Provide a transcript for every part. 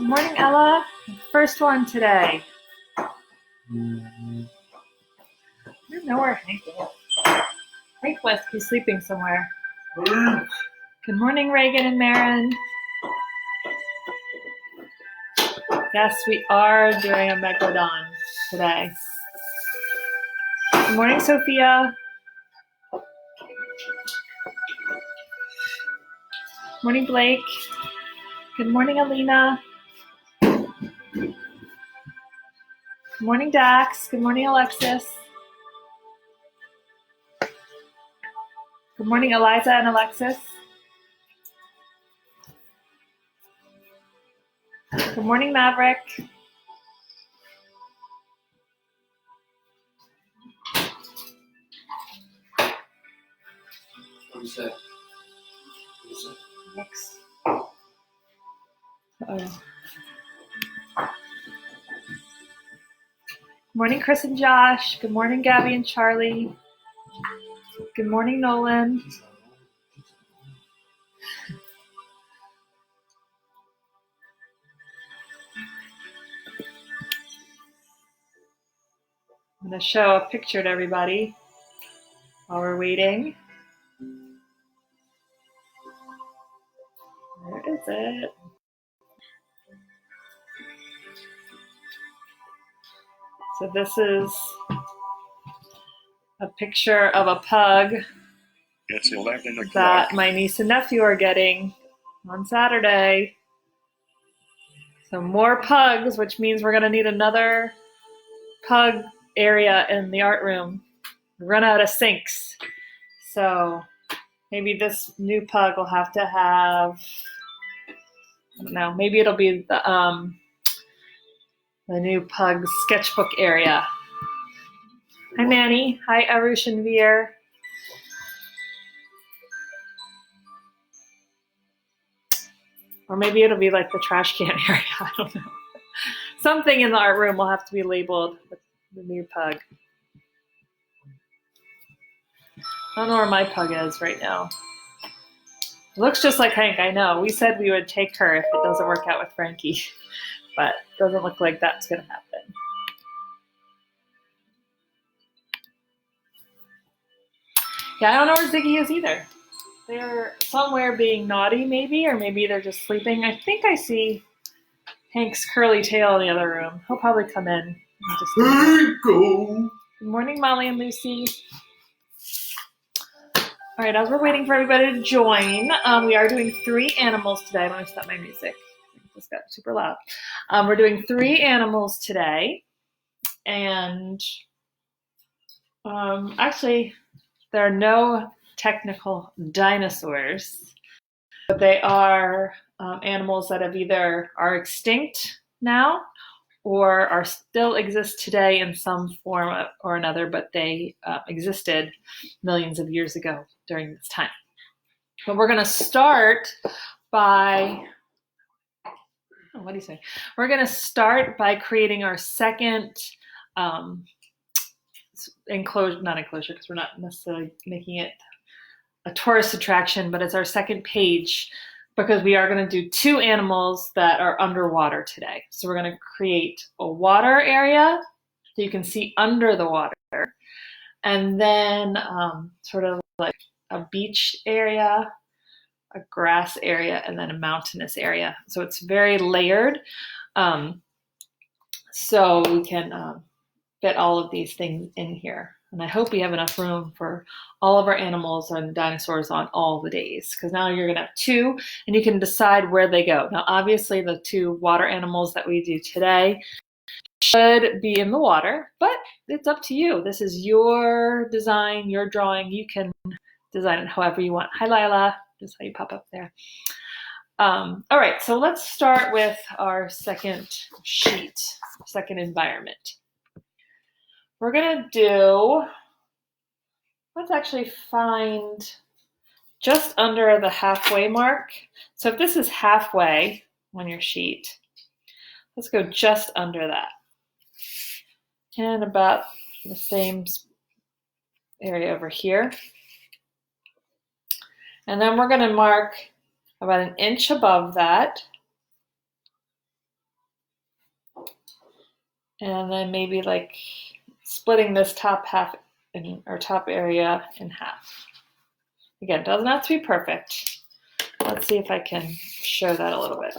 Good morning, Ella. First one today. I don't know where Hank is. Hank must be sleeping somewhere. Good morning, Reagan and Marin. Yes, we are doing a Megalodon today. Good morning, Sophia. Morning, Blake. Good morning, Alina. Good morning, Dax. Good morning, Alexis. Good morning, Eliza and Alexis. Good morning, Maverick. What is that? Next. Good morning, Chris and Josh. Good morning, Gabby and Charlie. Good morning, Nolan. I'm going to show a picture to everybody while we're waiting. Where is it? So this is a picture of a pug It's 11 o'clock. that my niece and nephew are getting on Saturday. So more pugs, which means we're going to need another pug area in the art room. We run out of sinks. So maybe this new pug will have to have, I don't know, maybe it'll be the new pug sketchbook area. Hi, Manny. Hi, Arush and Veer. Or maybe it'll be like the trash can area. I don't know. Something in the art room will have to be labeled with the new pug. I don't know where my pug is right now. It looks just like Hank, I know. We said we would take her if it doesn't work out with Frankie, but it doesn't look like that's going to happen. Yeah, I don't know where Ziggy is either. They're somewhere being naughty maybe, or maybe they're just sleeping. I think I see Hank's curly tail in the other room. He'll probably come in. Go. Good morning, Molly and Lucy. All right, as we're waiting for everybody to join, we are doing 3 animals today. I'm going to stop my music. It just got super loud. We're doing 3 animals today. And actually, there are no technical dinosaurs, but they are animals that have either are extinct now or are still exist today in some form or another, but they existed millions of years ago during this time. But we're going to start by, what do you say? We're going to start by creating our second enclosure, not enclosure, because we're not necessarily making it a tourist attraction, but it's our second page because we are going to do 2 animals that are underwater today. So we're going to create a water area so you can see under the water, and then sort of like a beach area, a grass area, and then a mountainous area. So it's very layered. So we can fit all of these things in here. And I hope we have enough room for all of our animals and dinosaurs on all the days, because now you're going to have 2 and you can decide where they go. Now, obviously, the 2 water animals that we do today should be in the water, but it's up to you. This is your design, your drawing. You can design it however you want. Hi, Lila. Just how you pop up there. All right, so let's start with our second sheet, second environment. We're going to do, let's actually find just under the halfway mark. So if this is halfway on your sheet, let's go just under that. And about the same area over here. And then we're going to mark about 1 inch above that. And then maybe like splitting this top area in half. Again, doesn't have to be perfect. Let's see if I can show that a little bit.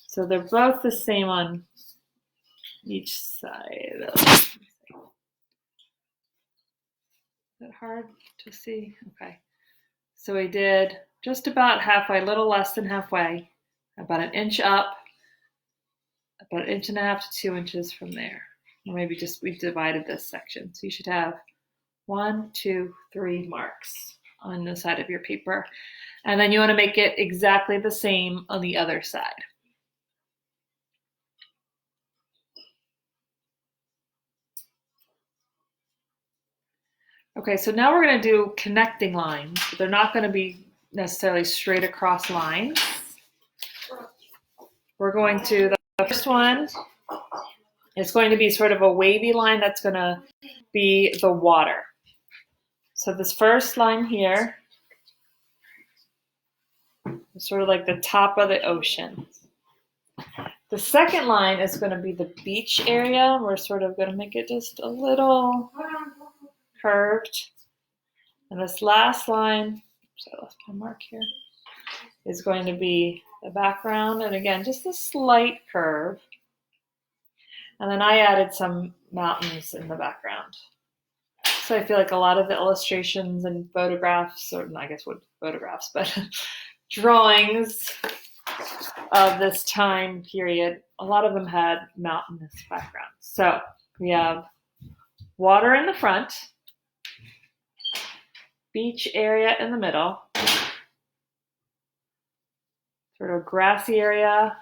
So they're both the same on each side. Is that hard to see? Okay. So we did just about halfway, a little less than halfway, about an inch up, about 1.5 to 2 inches from there. Or maybe just we divided this section. So you should have 1, 2, 3 marks on the side of your paper. And then you want to make it exactly the same on the other side. Okay, so now we're going to do connecting lines. They're not going to be necessarily straight across lines. We're going to, the first one is going to be sort of a wavy line that's going to be the water. So this first line here is sort of like the top of the ocean. The second line is going to be the beach area. We're sort of going to make it just a little curved. And this last line, so I lost my mark here, is going to be the background. And again, just a slight curve. And then I added some mountains in the background. So I feel like a lot of the illustrations and photographs, or I guess what photographs, but drawings of this time period, a lot of them had mountainous backgrounds. So we have water in the front, beach area in the middle, sort of grassy area,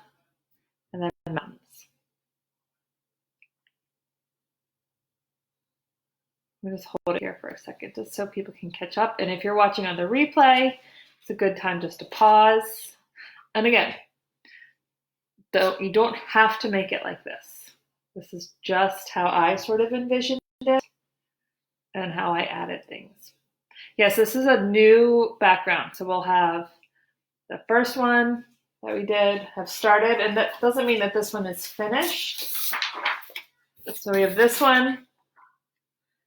and then mountains. Let me just hold it here for a second just so people can catch up. And if you're watching on the replay, it's a good time just to pause. And again, though, you don't have to make it like this. This is just how I sort of envisioned it and how I added things. Yes, this is a new background. So we'll have the first one that we did have started, and that doesn't mean that this one is finished. So we have this one.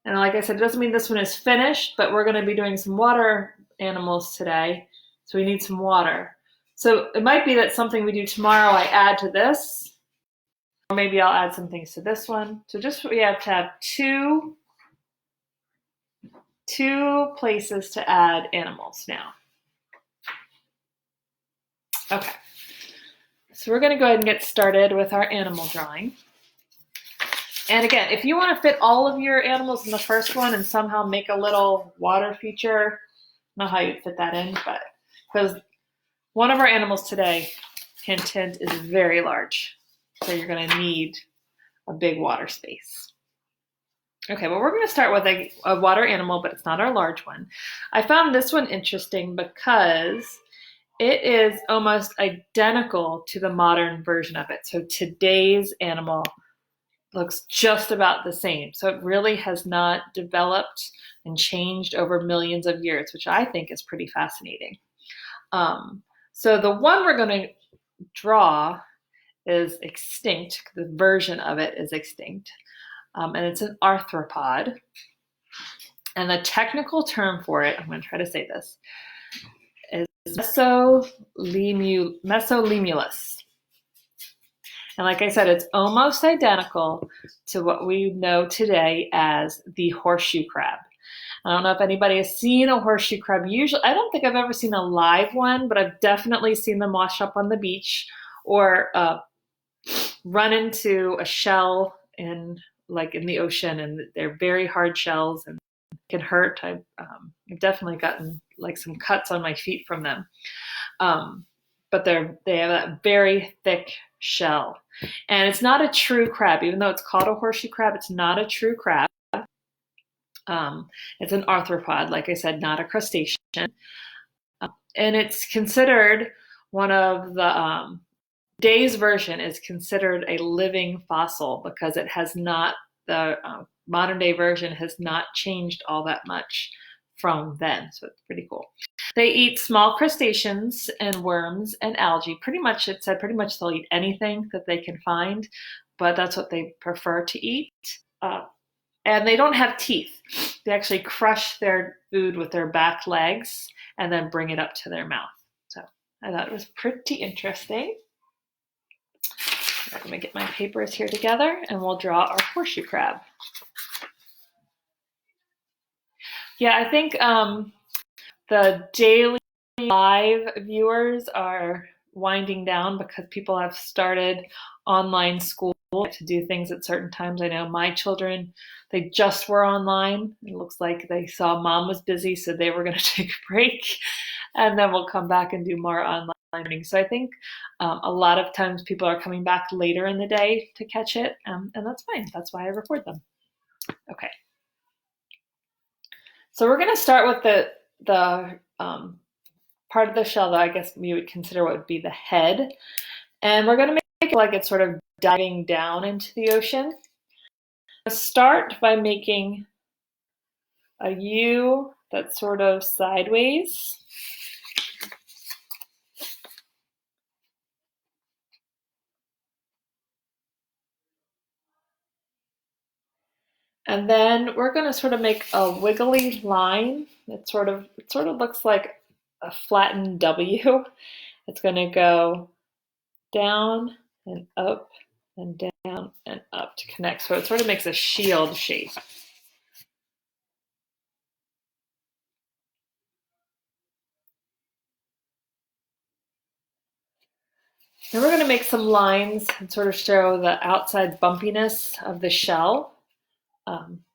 And like I said, it doesn't mean this one is finished, but we're going to be doing some water animals today. So we need some water. So it might be that something we do tomorrow I add to this, or maybe I'll add some things to this one. So just we have to have two places to add animals now. Okay. So we're going to go ahead and get started with our animal drawing. And again, if you want to fit all of your animals in the first one and somehow make a little water feature, I don't know how you'd fit that in, but because one of our animals today, hint, hint, is very large. So you're going to need a big water space. Okay, well, we're going to start with a water animal, but it's not our large one. I found this one interesting because it is almost identical to the modern version of it. So today's animal looks just about the same. So it really has not developed and changed over millions of years, which I think is pretty fascinating. So the one we're going to draw is extinct. The version of it is extinct. And it's an arthropod. And the technical term for it, I'm going to try to say this, is mesolemulus. And like I said, it's almost identical to what we know today as the horseshoe crab. I don't know if anybody has seen a horseshoe crab. Usually, I don't think I've ever seen a live one, but I've definitely seen them wash up on the beach or run into a shell in the ocean, and they're very hard shells and can hurt. I've definitely gotten like some cuts on my feet from them. But they have that very thick shell. And it's not a true crab. Even though it's called a horseshoe crab, it's not a true crab. It's an arthropod, like I said, not a crustacean. And it's considered one of the, today's version is considered a living fossil because it has not, the modern day version has not changed all that much from then. So it's pretty cool. They eat small crustaceans and worms and algae. Pretty much, it said pretty much they'll eat anything that they can find, but that's what they prefer to eat. And they don't have teeth. They actually crush their food with their back legs and then bring it up to their mouth. So I thought it was pretty interesting. I'm going to get my papers here together and we'll draw our horseshoe crab. Yeah, I think the daily live viewers are winding down because people have started online school to do things at certain times. I know my children, they just were online. It looks like they saw mom was busy, so they were going to take a break, and then we'll come back and do more online learning. So I think a lot of times people are coming back later in the day to catch it, and that's fine. That's why I record them. Okay. So we're going to start with the part of the shell that I guess we would consider what would be the head. And we're going to make it like it's sort of diving down into the ocean. I'll start by making a U that's sort of sideways. And then we're going to sort of make a wiggly line. It sort of looks like a flattened W. It's going to go down and up and down and up to connect. So it sort of makes a shield shape. Then we're going to make some lines and sort of show the outside bumpiness of the shell.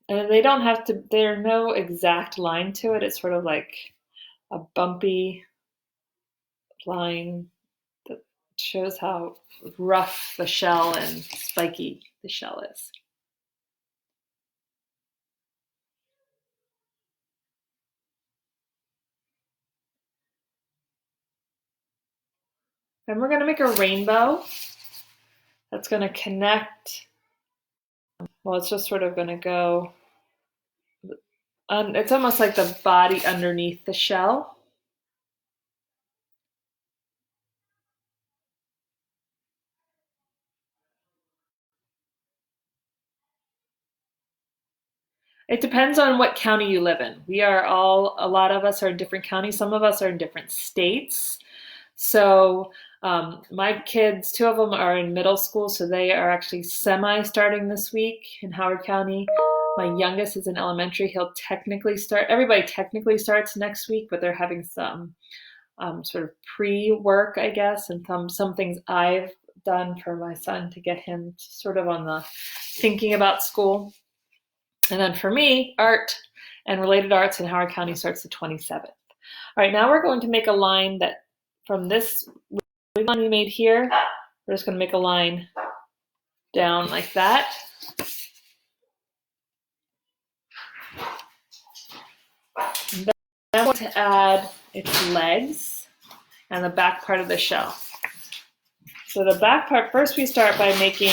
And they don't have to, there's no exact line to it. It's sort of like a bumpy line that shows how rough the shell and spiky the shell is. Then we're going to make a rainbow that's going to connect. Well, it's just sort of going to go, it's almost like the body underneath the shell. It depends on what county you live in. A lot of us are in different counties. Some of us are in different states. So my kids, 2 of them are in middle school, so they are actually semi-starting this week in Howard County. My youngest is in elementary. He'll technically start, everybody technically starts next week, but they're having some sort of pre-work, I guess, and some things I've done for my son to get him sort of on the thinking about school. And then for me, art and related arts in Howard County starts the 27th. All right, now we're going to make a line that from this line we made here, we're just going to make a line down like that. And then I want to add its legs and the back part of the shell. So the back part, first we start by making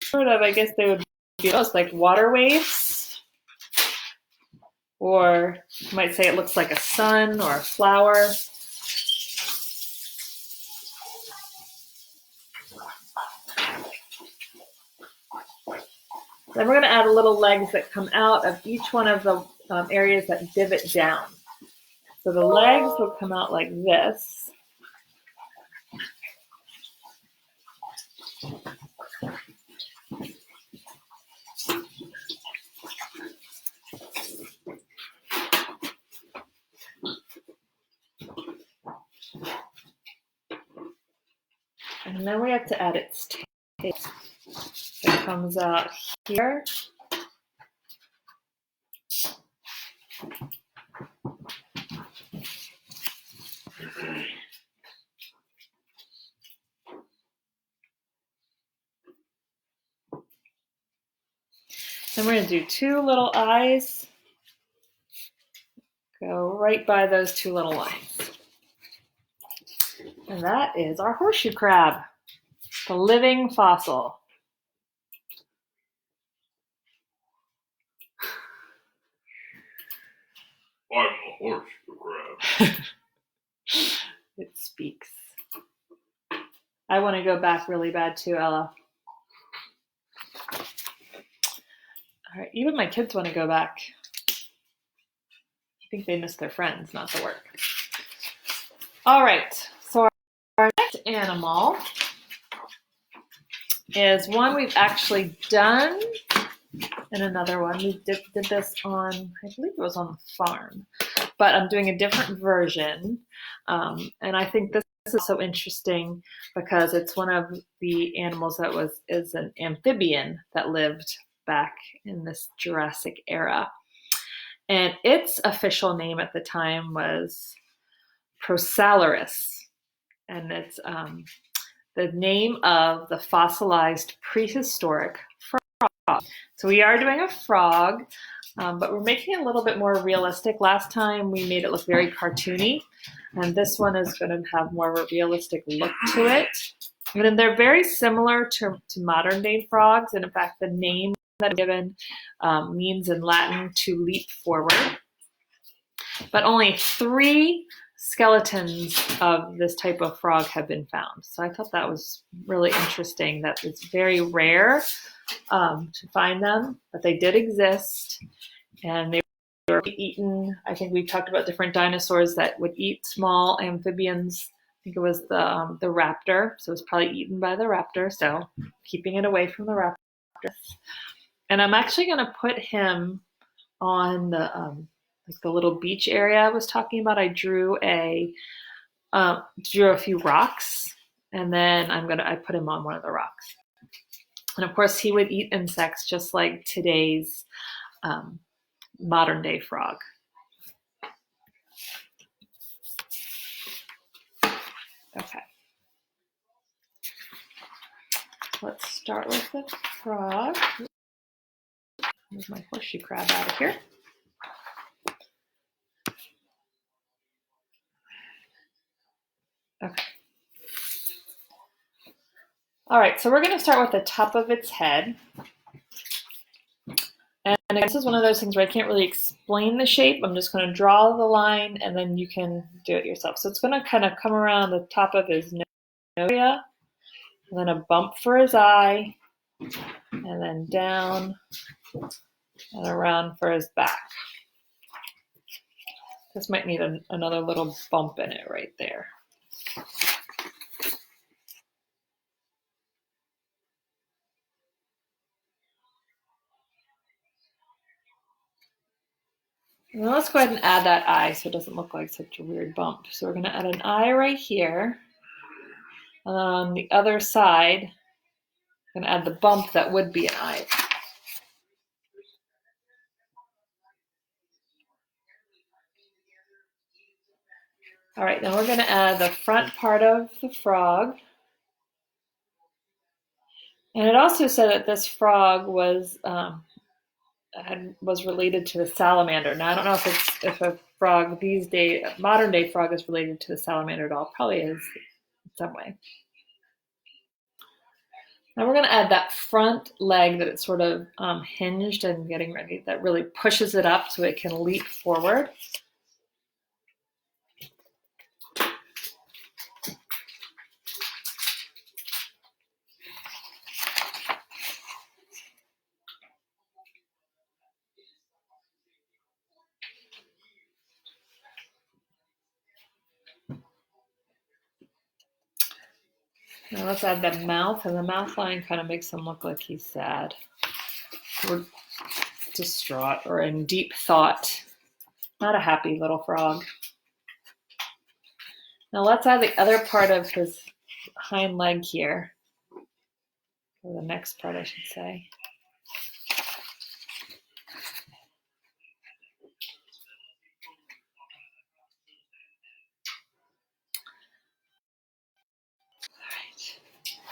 sort of, I guess they would be almost like water waves. Or you might say it looks like a sun or a flower. Then we're going to add little legs that come out of each one of the areas that divot down. So the legs will come out like this. And then we have to add its tail. It comes out here. Then we're going to do 2 little eyes. Go right by those 2 little lines. And that is our horseshoe crab, the living fossil. horse for crab. It speaks. I want to go back really bad too, Ella. All right, even my kids want to go back. I think they miss their friends, not the work. All right, so our next animal is one we've actually done and another one. We did this on, I believe it was on the farm, but I'm doing a different version. And I think this is so interesting because it's one of the animals that is an amphibian that lived back in this Jurassic era. And its official name at the time was Prosalurus. And it's the name of the fossilized prehistoric frog. So we are doing a frog, but we're making it a little bit more realistic. Last time we made it look very cartoony, and this one is going to have more of a realistic look to it. And they're very similar to modern day frogs, and in fact the name that is given means in Latin to leap forward. But only 3 skeletons of this type of frog have been found. So I thought that was really interesting that it's very rare to find them, but they did exist and they were eaten. I think we talked about different dinosaurs that would eat small amphibians. I think it was the raptor, so it was probably eaten by the raptor, so keeping it away from the raptors. And I'm actually going to put him on the like the little beach area I was talking about. I drew a few rocks, and then I put him on one of the rocks. And of course, he would eat insects just like today's modern day frog. Okay. Let's start with the frog. Move my horseshoe crab out of here. Okay. All right, so we're going to start with the top of its head. And this is one of those things where I can't really explain the shape. I'm just going to draw the line, and then you can do it yourself. So it's going to kind of come around the top of his nose area, and then a bump for his eye, and then down and around for his back. This might need another little bump in it right there. Now let's go ahead and add that eye so it doesn't look like such a weird bump. So we're going to add an eye right here. And on the other side, I'm going to add the bump that would be an eye. All right, now we're going to add the front part of the frog. And it also said that this frog was related to the salamander. Now I don't know if a frog these days, modern day frog, is related to the salamander at all. Probably is in some way. Now we're going to add that front leg that it's sort of hinged and getting ready. That really pushes it up so it can leap forward. Now let's add the mouth, and the mouth line kind of makes him look like he's sad or distraught or in deep thought. Not a happy little frog. Now let's add the other part of his hind leg here, or the next part I should say.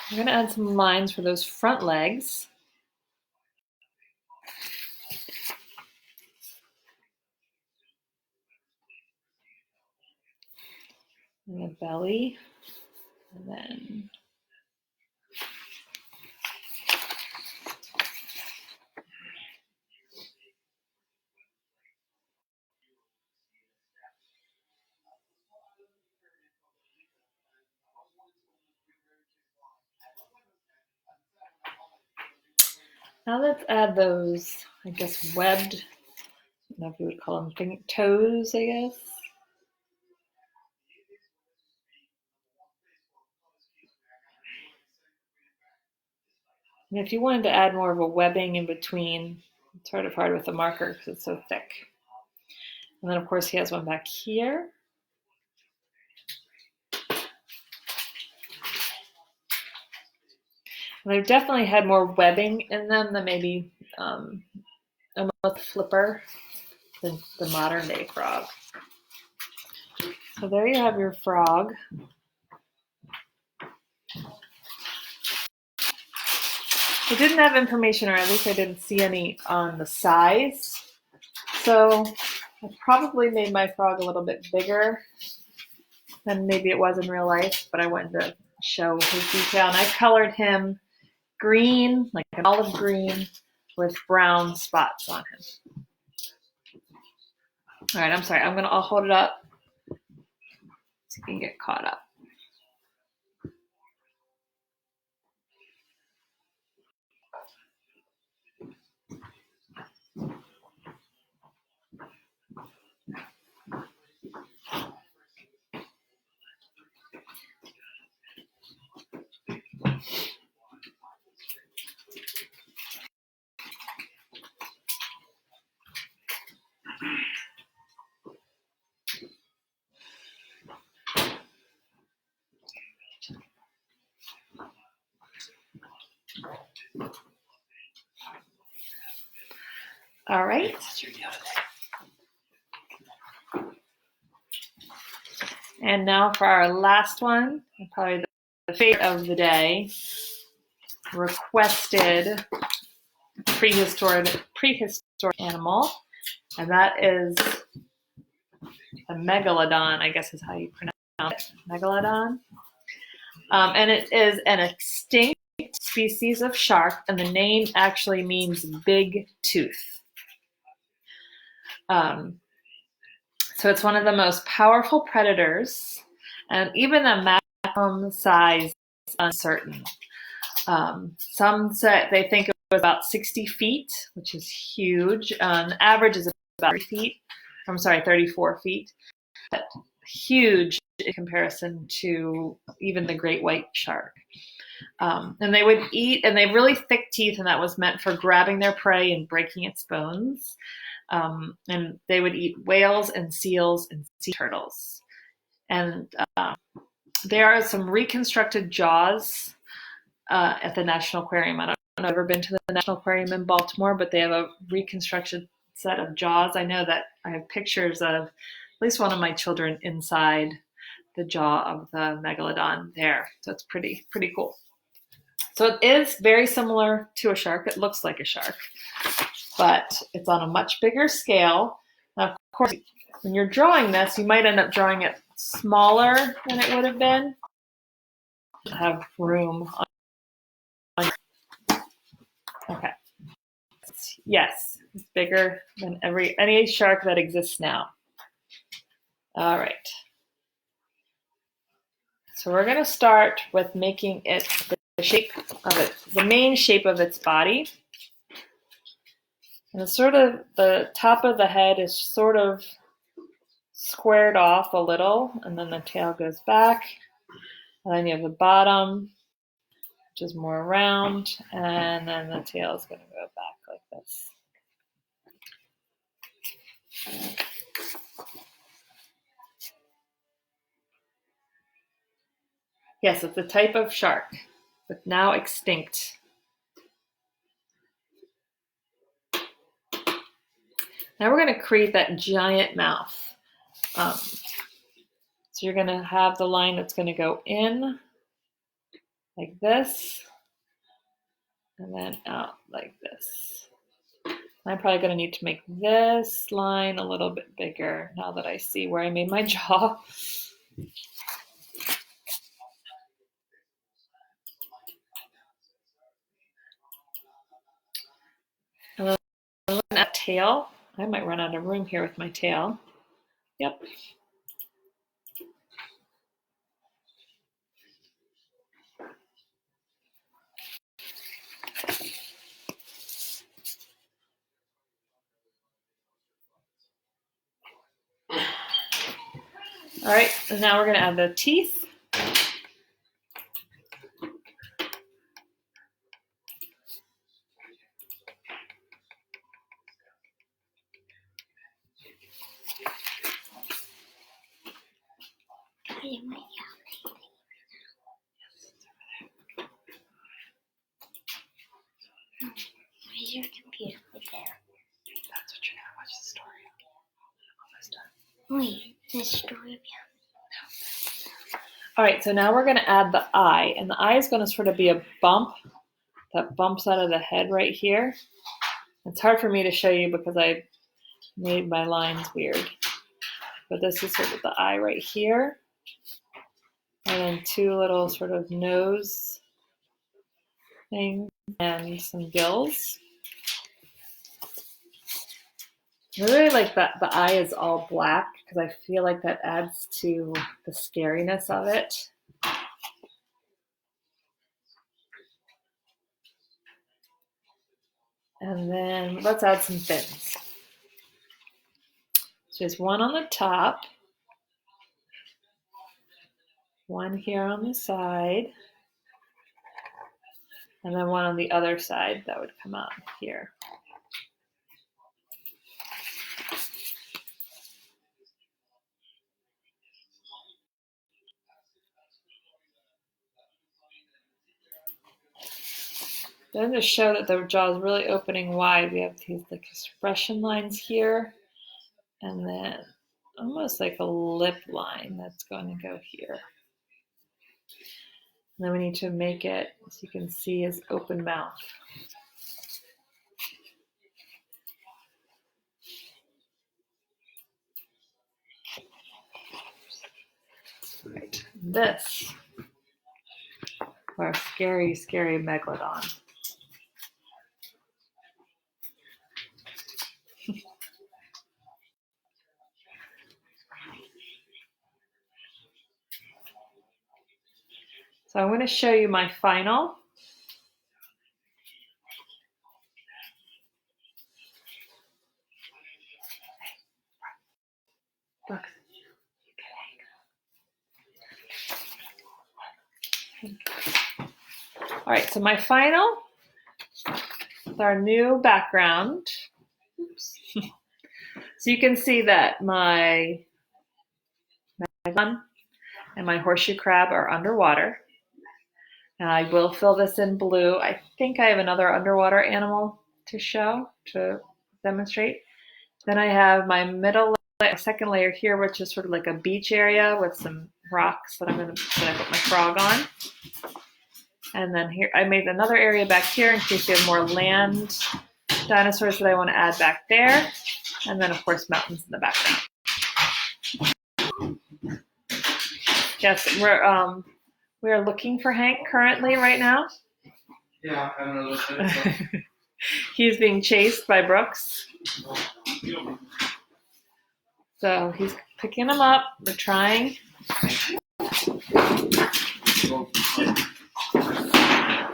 I'm going to add some lines for those front legs. And the belly. And then Now let's add those, I guess, webbed, I don't know if you would call them toes, I guess. And if you wanted to add more of a webbing in between, it's sort of hard with the marker because it's so thick. And then, of course, he has one back here. And they've definitely had more webbing in them than maybe a flipper than the modern day frog. So there you have your frog. I didn't have information, or at least I didn't see any on the size. So I probably made my frog a little bit bigger than maybe it was in real life, but I wanted to show his detail. And I colored him green, like an olive green with brown spots on him. All right, I'm sorry. I'll hold it up so you can get caught up. All right. And now for our last one, probably the favorite of the day, requested prehistoric animal, and that is a megalodon, I guess is how you pronounce it, megalodon. And it is an extinct species of shark, and the name actually means big tooth. So it's one of the most powerful predators, and even the maximum size is uncertain. Some say they think it was about 60 feet, which is huge. The average is about 34 feet. But huge in comparison to even the great white shark. And they would eat, and they have really thick teeth, and that was meant for grabbing their prey and breaking its bones. And they would eat whales and seals and sea turtles. And there are some reconstructed jaws at the National Aquarium. I don't know if I've ever been to the National Aquarium in Baltimore, but they have a reconstructed set of jaws. I know that I have pictures of at least one of my children inside the jaw of the megalodon there. So it's pretty cool. So it is very similar to a shark. It looks like a shark, but it's on a much bigger scale. Now, of course, when you're drawing this, you might end up drawing it smaller than it would have been. Have room on. Okay. Yes, it's bigger than any shark that exists now. All right. So we're going to start with making it the shape of it, the main shape of its body. And it's sort of the top of the head is sort of squared off a little, and then the tail goes back. And then you have the bottom, which is more round, and then the tail is going to go back like this. Yes, it's a type of shark, but now extinct. Now we're going to create that giant mouth. So you're going to have the line that's going to go in like this, and then out like this. I'm probably going to need to make this line a little bit bigger now that I see where I made my jaw. And then that tail. I might run out of room here with my tail. Yep. All right, and now we're gonna add the teeth. Where's your computer? Right there. That's what you're gonna watch the story of. Almost done. Wait, the story of All right, so now we're gonna add the eye, and the eye is gonna sort of be a bump that bumps out of the head right here. It's hard for me to show you because I made my lines weird. But this is sort of the eye right here. And then two little sort of nose things and some gills. I really like that the eye is all black because I feel like that adds to the scariness of it. And then let's add some fins. So there's one on the top, one here on the side, and then one on the other side that would come out here. Then to show that the jaw is really opening wide, we have these like expression lines here, and then almost like a lip line that's going to go here. And then we need to make it, as you can see, as open mouth. Right. This, our scary, scary megalodon. So I'm going to show you my final. Look. All right, so my final with our new background. Oops. So you can see that my megalodon and my horseshoe crab are underwater. And I will fill this in blue. I think I have another underwater animal to show, to demonstrate. Then I have my second layer here, which is sort of like a beach area with some rocks that I put my frog on. And then here, I made another area back here in case you have more land dinosaurs that I want to add back there. And then of course, mountains in the background. Yes, we are looking for Hank currently right now. Yeah, I don't know. He's being chased by Brooks. So he's picking him up. We're trying.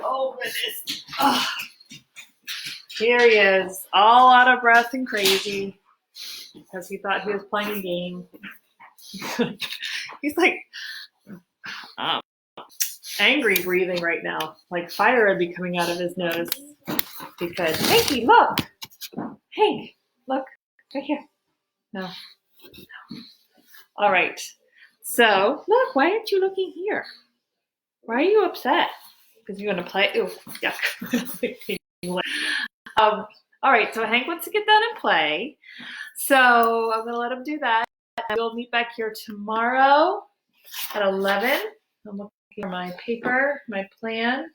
Oh, goodness. Oh. Here he is, all out of breath and crazy because he thought he was playing a game. He's like angry breathing right now, like fire would be coming out of his nose because, Hanky, look! Hank, look, right here. No. All right. So, look, why aren't you looking here? Why are you upset? Because you're going to play? Ew, yuck. All right, so Hank wants to get down and play. So I'm going to let him do that. We'll meet back here tomorrow at 11. I'm looking for my paper, my plan.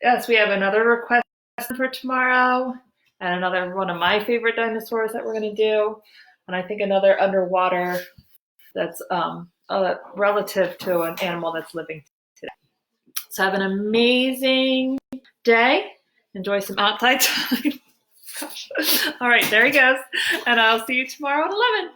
Yes, we have another request for tomorrow and another one of my favorite dinosaurs that we're going to do. And I think another underwater that's relative to an animal that's living today. So have an amazing day. Enjoy some outside time. All right, there he goes. And I'll see you tomorrow at 11.